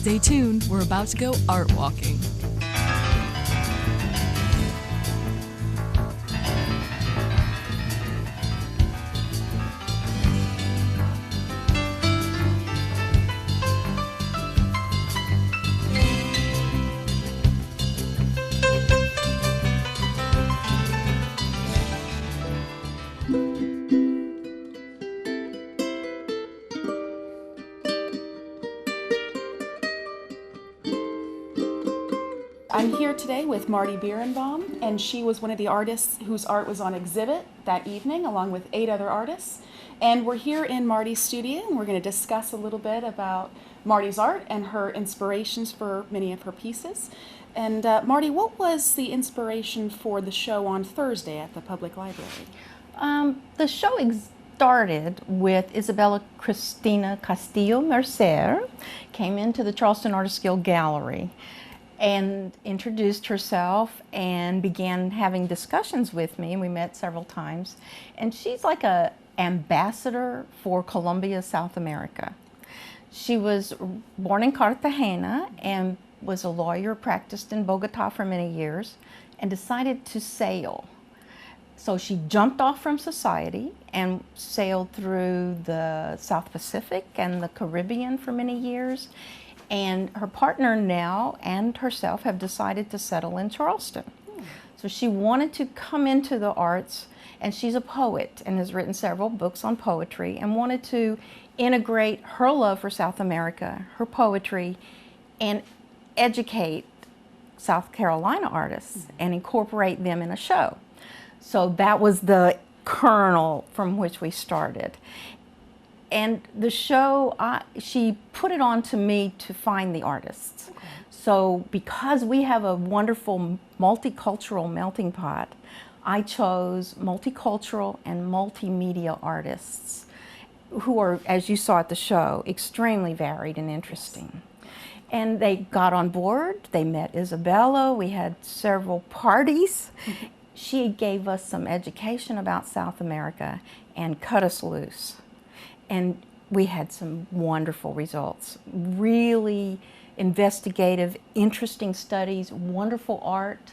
Stay tuned, we're about to go art walking. I'm here today with Marty Biernbaum, and she was one of the artists whose art was on exhibit that evening, along with 8 other artists. And we're here in Marty's studio, and we're going to discuss a little bit about Marty's art and her inspirations for many of her pieces. And Marty, what was the inspiration for the show on Thursday at the Public Library? The show started with Isabella Cristina Castillo Mercer, came into the Charleston Artist Guild Gallery and introduced herself and began having discussions with me. We met several times, and she's like an ambassador for Colombia, South America. She was born in Cartagena and was a lawyer, practiced in Bogota for many years, and decided to sail. So she jumped off from society and sailed through the South Pacific and the Caribbean for many years. And her partner now and herself have decided to settle in Charleston. So she wanted to come into the arts, and she's a poet and has written several books on poetry, and wanted to integrate her love for South America, her poetry, and educate South Carolina artists and incorporate them in a show. So that was the kernel from which we started. And the show, she put it on to me to find the artists. Okay. So because we have a wonderful multicultural melting pot, I chose multicultural and multimedia artists who are, as you saw at the show, extremely varied and interesting. And they got on board, they met Isabella, we had several parties. She gave us some education about South America and cut us loose. And we had some wonderful results, really investigative, interesting studies, wonderful art.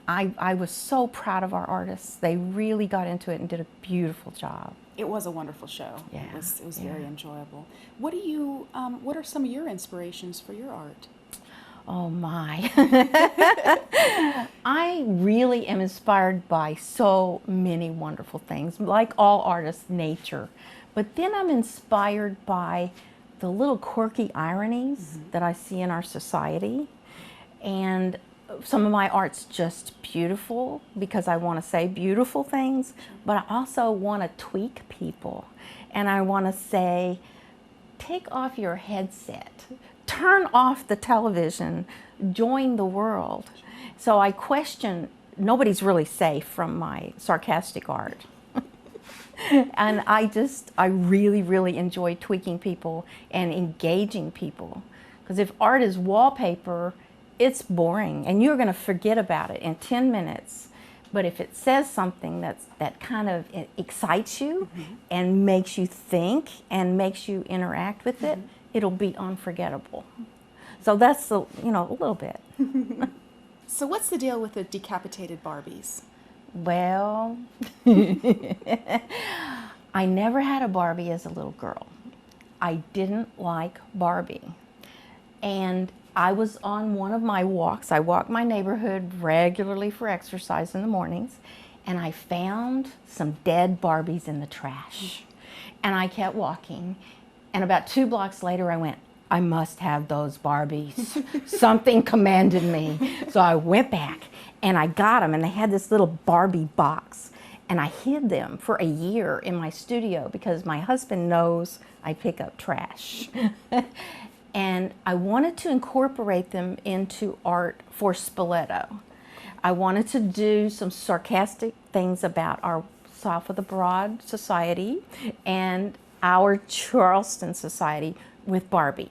I was so proud of our artists. They really got into it and did a beautiful job. It was a wonderful show. Yeah. It was very enjoyable. What are some of your inspirations for your art? Oh my. I really am inspired by so many wonderful things, like all artists, nature. But then I'm inspired by the little quirky ironies that I see in our society. And some of my art's just beautiful because I want to say beautiful things, but I also want to tweak people. And I want to say, take off your headset, turn off the television, join the world. So I question, nobody's really safe from my sarcastic art. And I really, really enjoy tweaking people and engaging people. Because if art is wallpaper, it's boring and you're going to forget about it in 10 minutes. But if it says something that kind of excites you and makes you think and makes you interact with it, it'll be unforgettable. So that's a little bit. So what's the deal with the decapitated Barbies? Well, I never had a Barbie as a little girl. I didn't like Barbie. And I was on one of my walks. I walk my neighborhood regularly for exercise in the mornings, and I found some dead Barbies in the trash. And I kept walking, and about 2 blocks later I went, I must have those Barbies. Something commanded me. So I went back and I got them, and they had this little Barbie box, and I hid them for a year in my studio because my husband knows I pick up trash. And I wanted to incorporate them into art for Spoleto. I wanted to do some sarcastic things about our South of the Broad society and our Charleston society with Barbie.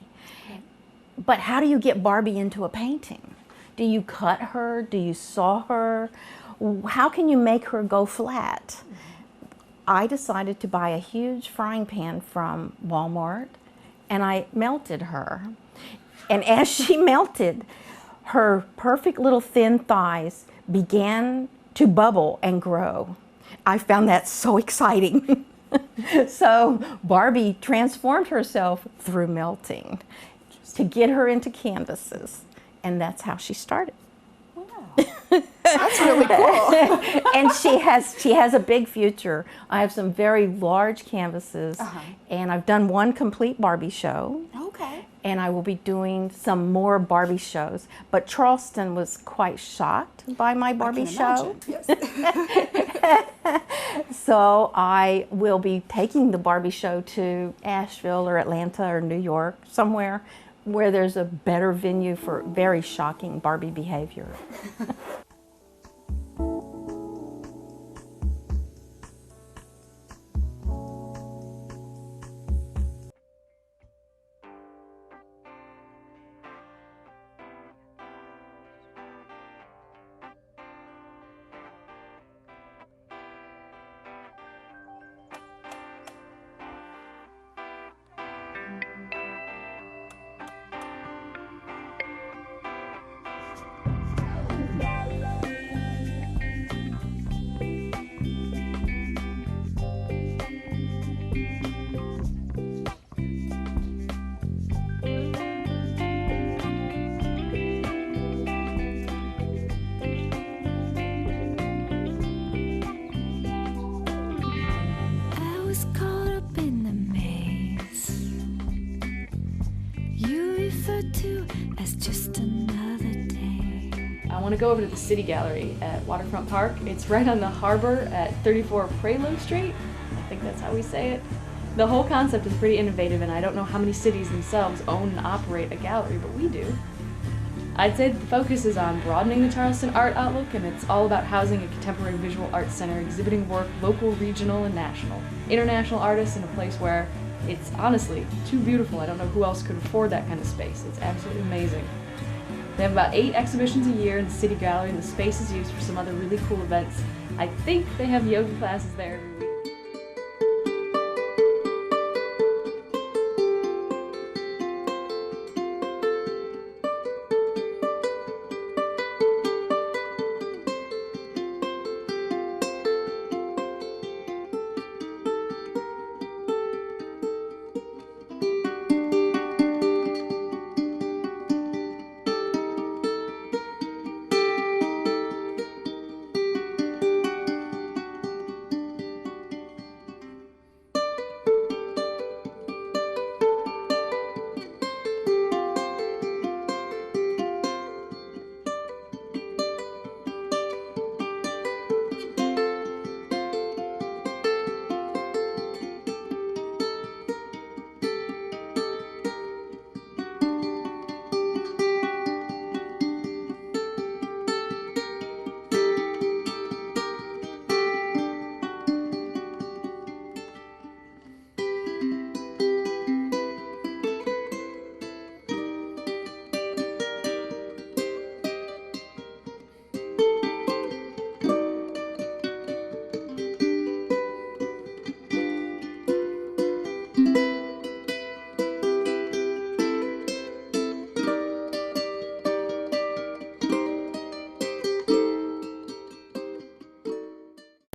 But how do you get Barbie into a painting? Do you cut her? Do you saw her? How can you make her go flat? I decided to buy a huge frying pan from Walmart, and I melted her. And as she melted, her perfect little thin thighs began to bubble and grow. I found that so exciting. So Barbie transformed herself through melting to get her into canvases, and that's how she started. That's really cool. And she has a big future. I have some very large canvases, and I've done one complete Barbie show. Okay. And I will be doing some more Barbie shows. But Charleston was quite shocked by my Barbie show. Yes. So I will be taking the Barbie show to Asheville or Atlanta or New York, somewhere where there's a better venue for very shocking Barbie behavior. As just another day. I want to go over to the City Gallery at Waterfront Park. It's right on the harbor at 34 Prelo Street. I think that's how we say it. The whole concept is pretty innovative, and I don't know how many cities themselves own and operate a gallery, but we do. I'd say the focus is on broadening the Charleston art outlook, and it's all about housing a contemporary visual arts center exhibiting work local, regional, and national. International artists in a place where it's honestly too beautiful. I don't know who else could afford that kind of space. It's absolutely amazing. They have about 8 exhibitions a year in the City Gallery, and the space is used for some other really cool events. I think they have yoga classes there every week.